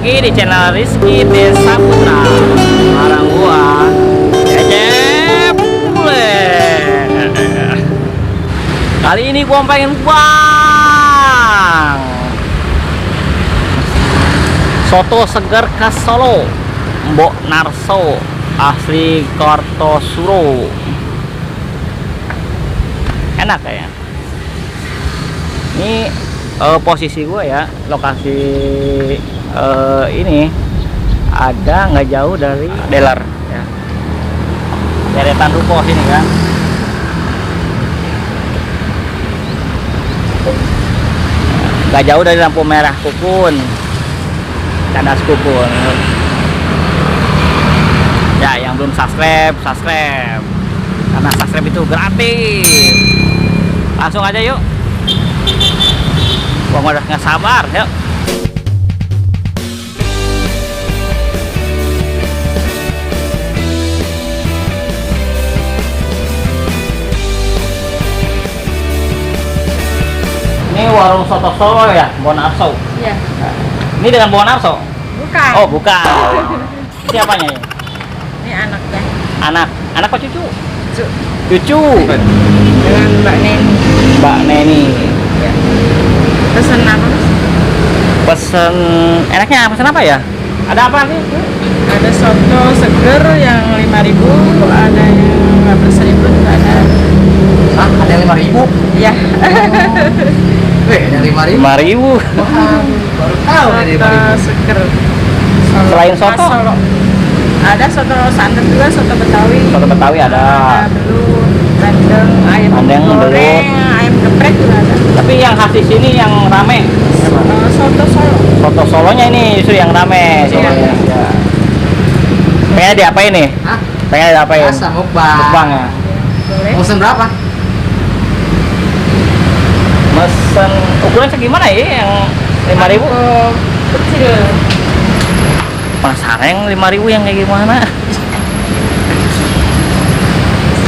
lagi di channel Rizky Desa Putra. Barang gua Cecep Bule. Kali ini gua pengen bang soto segar khas Solo, Mbok Narso asli Kartosuro. Enak kayaknya. Ini posisi gue ya, lokasi ini ada nggak jauh dari dealer ya, deretan ruko sini kan. Nggak jauh dari lampu merah Kukun, Kandas Kukun ya. Yang belum subscribe karena subscribe itu gratis. Langsung aja yuk, gua udah nggak sabar yuk. Ini warung soto Solo ya, Mbok Narso. Iya. Ini dengan Mbok Narso? Bukan. Oh bukan. Siapanya ya? Ini anaknya. Anak apa cucu? Cucu. Cucu. Dengan Mbak Neni. Mbak Neni. Ya. Pesen apa? Pesen enaknya pesen apa ya? Ada apa sih? Ada soto seger yang 5.000, ada yang 15.000 juga ada. Hah? Ada yang 5.000? Iya. Ada 5.000? 5.000. Baru tahu ada Soto 5.000. seger. Selain soto? Khas Solo. Ada soto santan juga, soto Betawi. Soto Betawi ada. Belut, bandeng, ayam Bandeng, goreng, belut. ayam geprek juga ada. Tapi yang khas di sini yang rame. Soto Solo. Soto Solonya ini justru yang rame. Iya. Solonya. Ya. Pengen diapain nih? Hah? Pengen diapain? Masa mukbang. Mukbang ya. Boleh. Pesen berapa? Mesen ukuran segimana ya yang 5.000? Mangkok kecil. Penasaran yang 5.000 yang kayak gimana?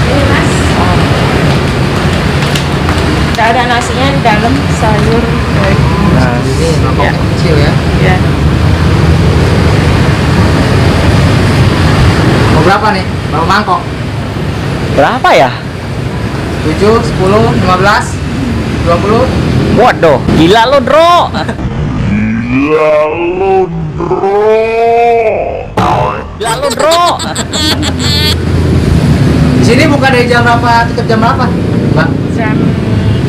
Ini mas. Tidak ada nasinya di dalam, sayur. Nah, Ini mangkok Ya. kecil ya. Ya. Mau berapa nih? Berapa mangkok? berapa ya? 7, 10, 15, 20? Waduh, gila lo, Bro. Gila lo, Bro. Di sini buka dari jam berapa? Tutup jam berapa? Mbak? Jam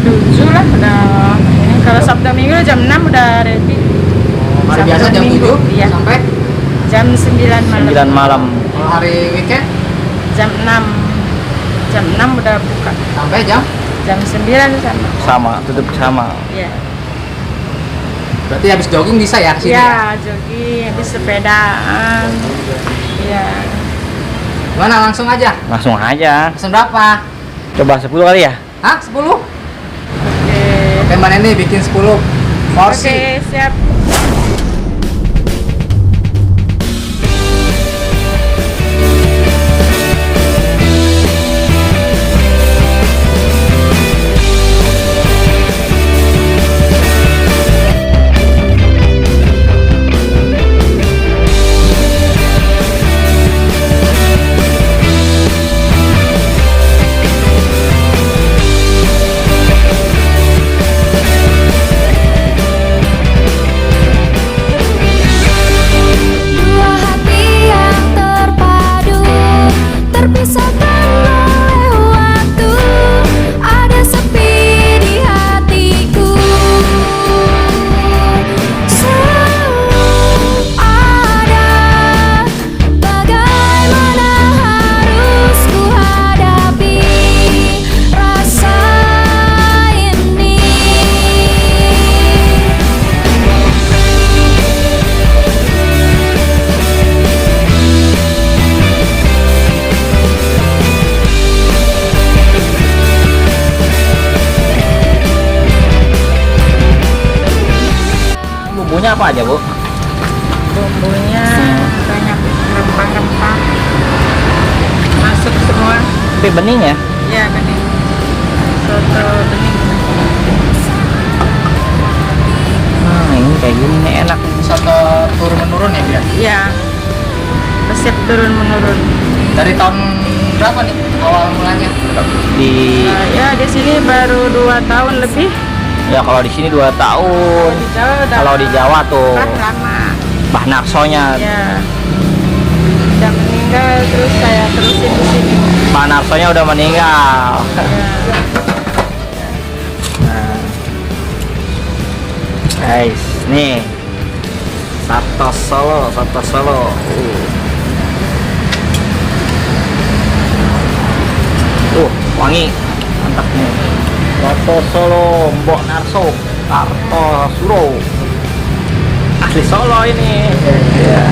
7 lah udah. Ini kalau Sabtu Minggu jam 6 udah ready. Hari Sabtu biasa jam Minggu, 7 iya. sampai Jam 9 malam. 9 malam. kalau hari weekend Jam 6. Jam 6 udah buka. sampai jam. Jam 9 sama. Sama, tutup sama. Iya. Berarti habis jogging bisa ya ke sini? Iya, jogging, habis sepedaan. Iya. Gimana langsung aja? Langsung aja. Pesen berapa? Coba 10 kali ya. Hah? 10? Oke. Oke Mbak Neni bikin 10 porsi. Oke, siap. Dua hati yang terpadu, terpisahkan oleh waktu. Ada sepi di hatiku. Selalu ada. Bagaimana harus ku hadapi rasa ini? Bumbunya apa aja, Bu? Bumbunya banyak rempah-rempah. Masuk semua. Tapi bening ya. Iya, bening. Soto bening. Nah, ini kayak gini nih enak. Soto turun menurun turun menurun. Dari tahun berapa nih awal mulanya? Di Ya di sini baru 2 tahun lebih. ya kalau di sini 2 tahun. Di Jawa udah Kalau di Jawa tuh lama. Mbah Narsonya. Ya. Udah meninggal terus saya terusin di sini. Mbah Narsonya udah meninggal. Ya. Guys, nih Soto Solo, Soto Solo. Wangi, mantap nih. Soto Solo, Mbok Narso, Kartosuro. Asli Solo ini. Iya.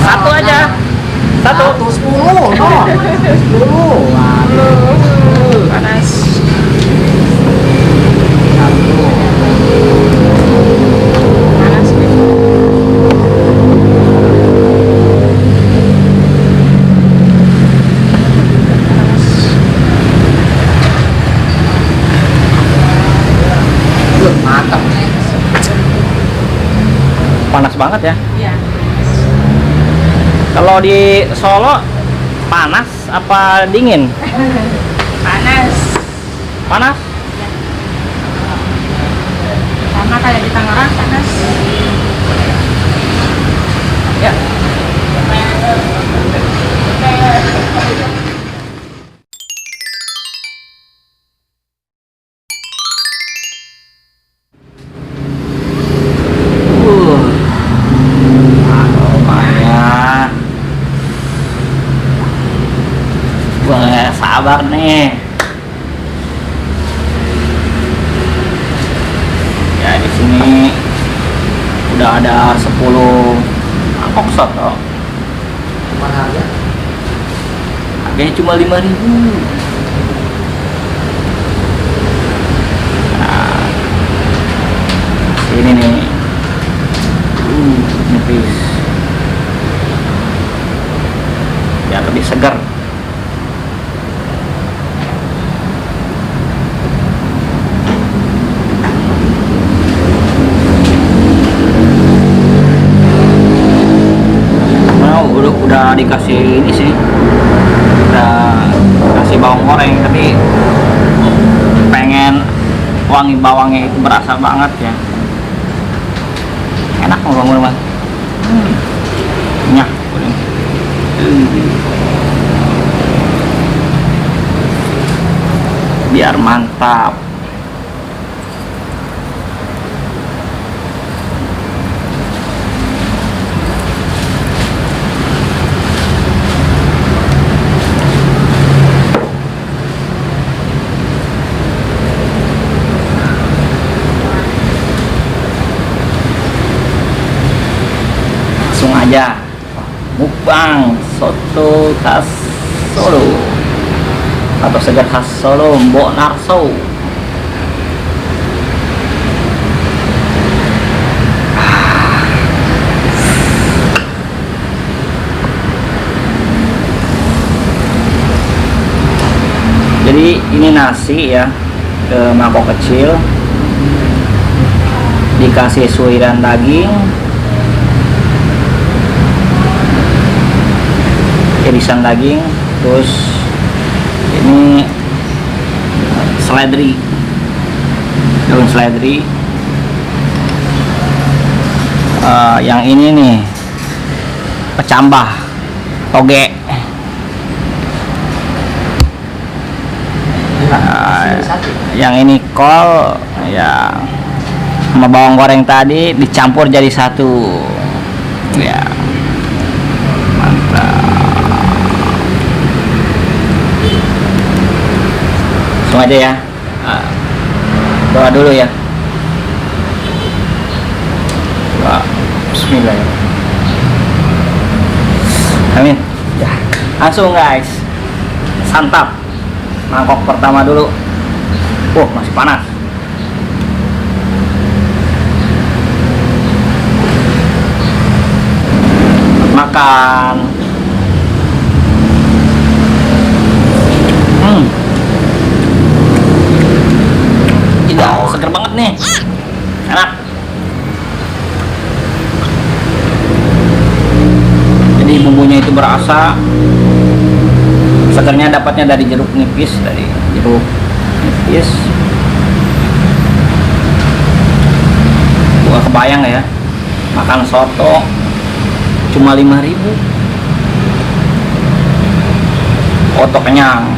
Satu aja. Satu. 10, no. 10. Panas. Panas nih. Mantap nih. Panas banget ya. Iya. Kalau di Solo panas apa dingin? Panas. Panas. Sama kayak di Tangerang panas. Ya. Aromanya. Gua nggak sabar nih. Ya di sini udah ada 10 mangkok soto. Cuman harga Harganya cuma 5.000. Nah, ini nih. Nipis. Ya lebih segar. Nah, udah dikasih ini sih. Udah kasih bawang goreng, tapi pengen wangi bawangnya itu berasa banget ya. Enak mau bawang goreng. Nyak. Biar mantap. Langsung aja mukbang soto khas Solo atau segar khas Solo Mbok Narso. Jadi ini nasi ya, ke mangkok kecil dikasih suiran daging, irisan daging, terus ini seledri, daun seledri. Yang ini nih kecambah toge. Yang ini kol ya, sama bawang goreng tadi dicampur jadi satu ya, mantap. Langsung aja ya, doa dulu ya. Doa. Bismillah ya. Amin ya. Langsung guys, santap. Mangkok pertama dulu. Masih panas. Makan. Tidak, seger banget nih. Enak. bumbunya itu berasa. Segernya dapatnya dari jeruk nipis, Gua kebayang ya, makan soto cuma 5.000, otot kenyang.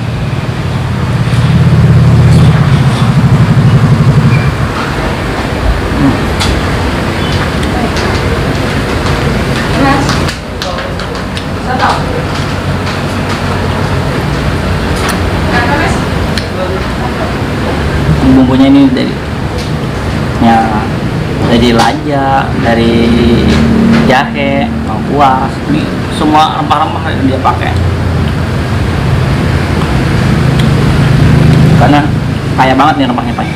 Bumbunya ini dari lada, dari jahe, lengkuas, ini semua rempah-rempah yang dia pakai. Karena kaya banget nih rempahnya Pak.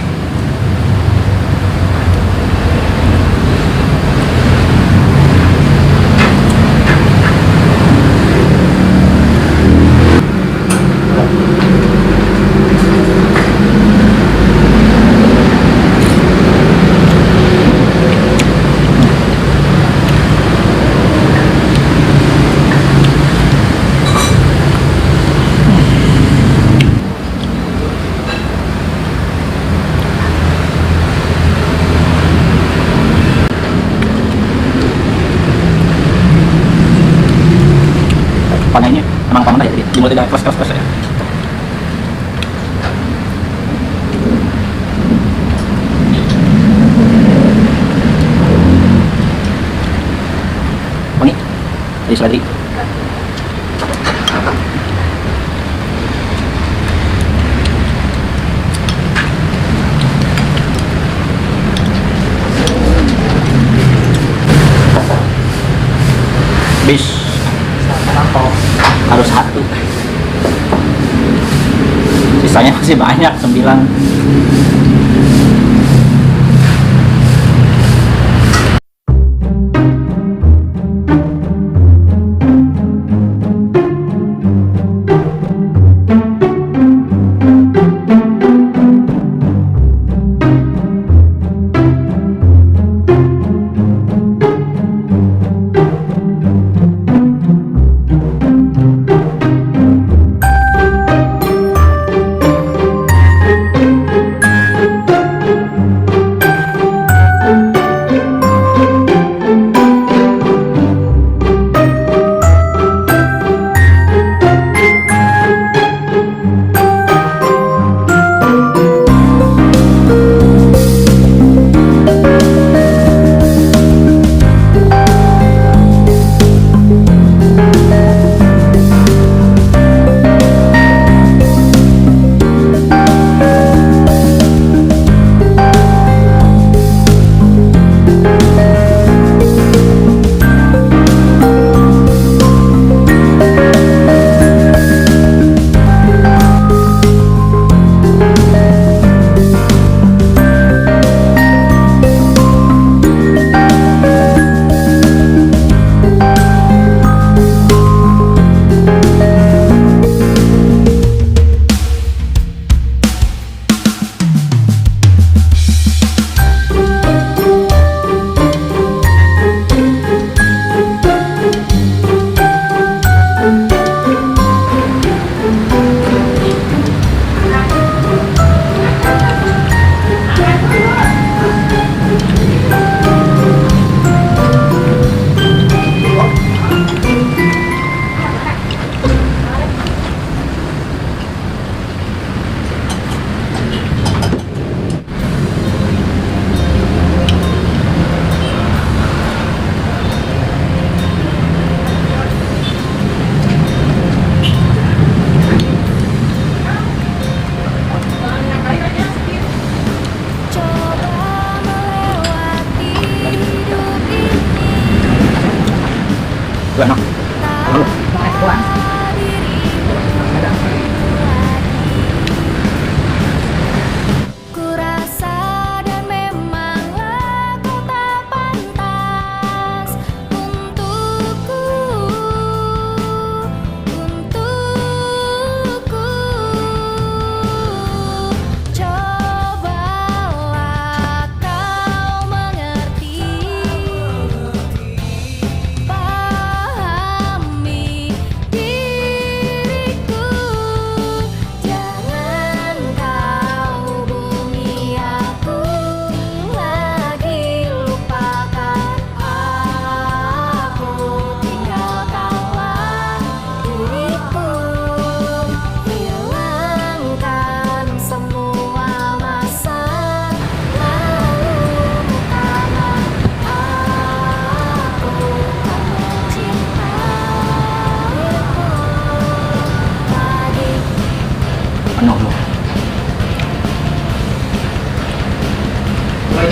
Panennya emang panen ya, di mulut tidak keras ya. Wangi dari seledri. Bis harus 1, sisanya masih banyak, 9.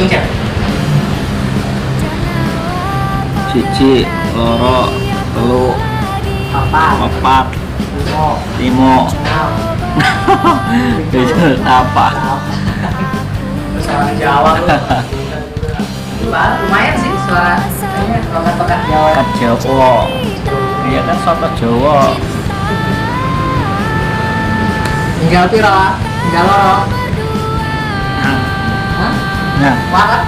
Hitung cek. Cici, loro, telu, opat, limo. Itu apa? Terus orang Jawa tuh. Lumayan sih suara logat-logat Jawa. Kan Jawa. Iya kan soto Jawa. Tinggal piro? Tinggal loro. Hah? Nah, Warat?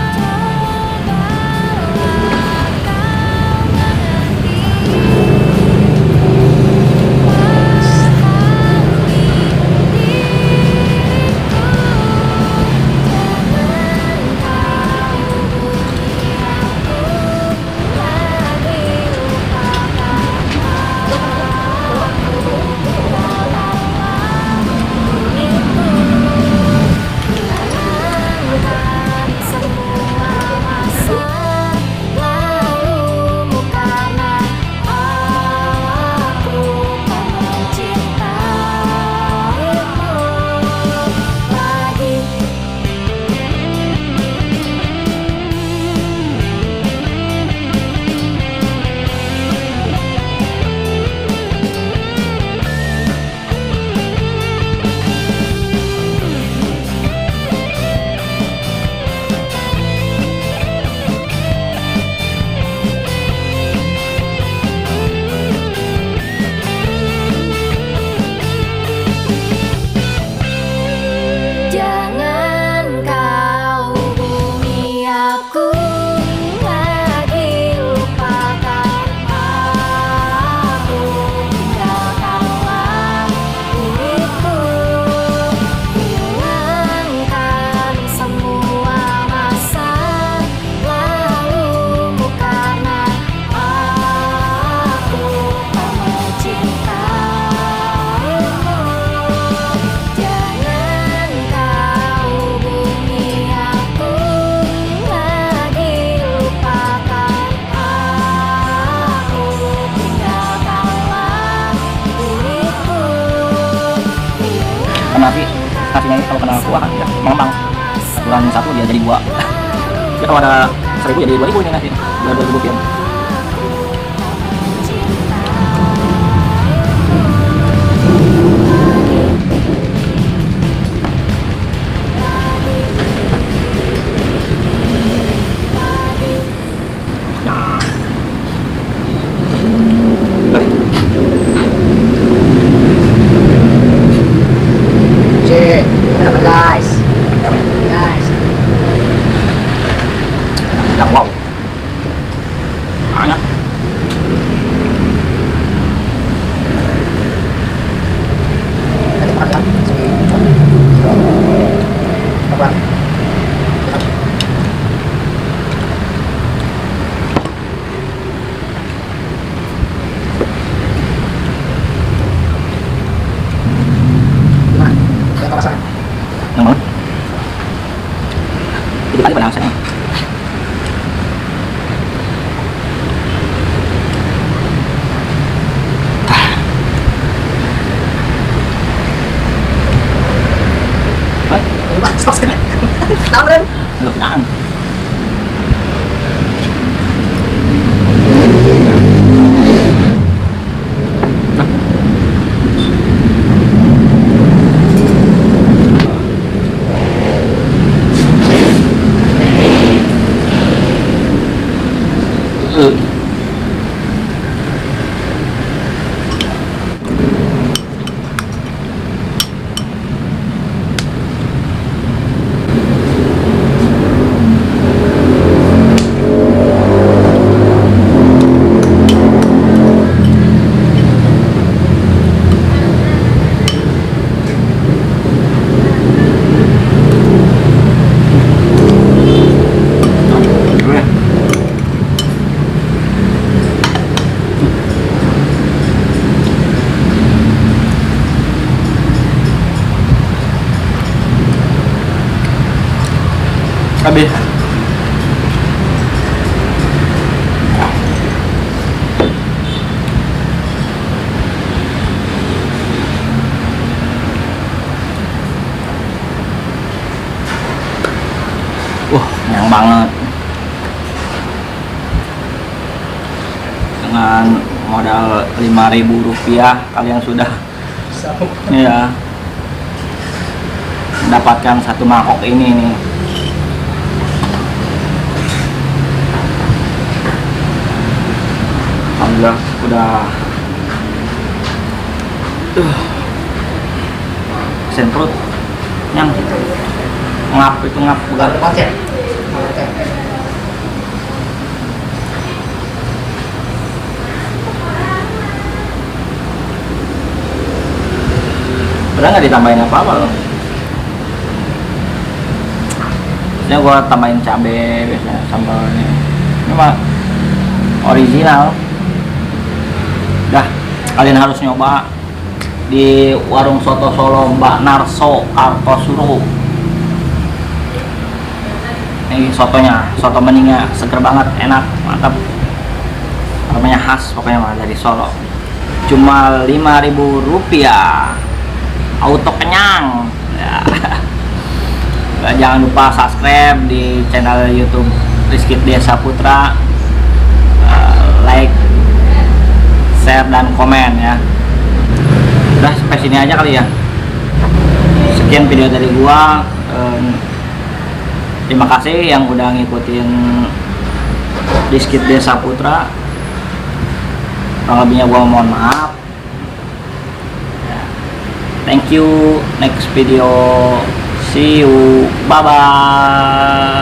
Jangan kau hubungi aku lagi, lupakan aku, tinggalkanlah diriku, hilangkan semua masa lalumu karena aku tak mencintaimu. Jangan kau hubungi aku lagi, lupakan aku, tinggalkanlah diriku. tapi nasinya ini kalau kena kuah ya mengembang. Kurang satu dia jadi dua. Ya kalau ada 1.000 jadi 2.000 ini nasi. 2.000 rupiah. Nah. Baik. Cek. Kenapa guys? Guys. Ya, wow. Banyak. Nanti makan apa? Gimana? Yang kau rasakan? Yang mana? Jadi kali pada rasanya. Gimana? Sos kena. Tahu kan? Lu jangan. Habis. Kenyang banget. Dengan modal Rp5.000 kalian sudah ya mendapatkan satu mangkok ini nih. Alhamdulillah udah sen perut nyang ngap itu ngap bukan konsep. udah nggak ditambahin apa-apa loh. Biasanya gua tambahin cabai biasanya sambalnya. Ini mah original. Dah, kalian harus nyoba di warung soto Solo Mbak Narso Kartosuro. Ini sotonya, soto beningnya seger banget, enak, mantap. Namanya khas pokoknya mah dari Solo. Cuma Rp5.000, auto kenyang. Ya. Jangan lupa subscribe di channel YouTube Rizky Desa Putra, like, share dan komen ya. Udah sampai sini aja kali ya. Sekian video dari gua. Terima kasih yang udah ngikutin Rizky Desa Putra. Kurang lebihnya gua mohon maaf. Thank you. Next video. See you. Bye bye.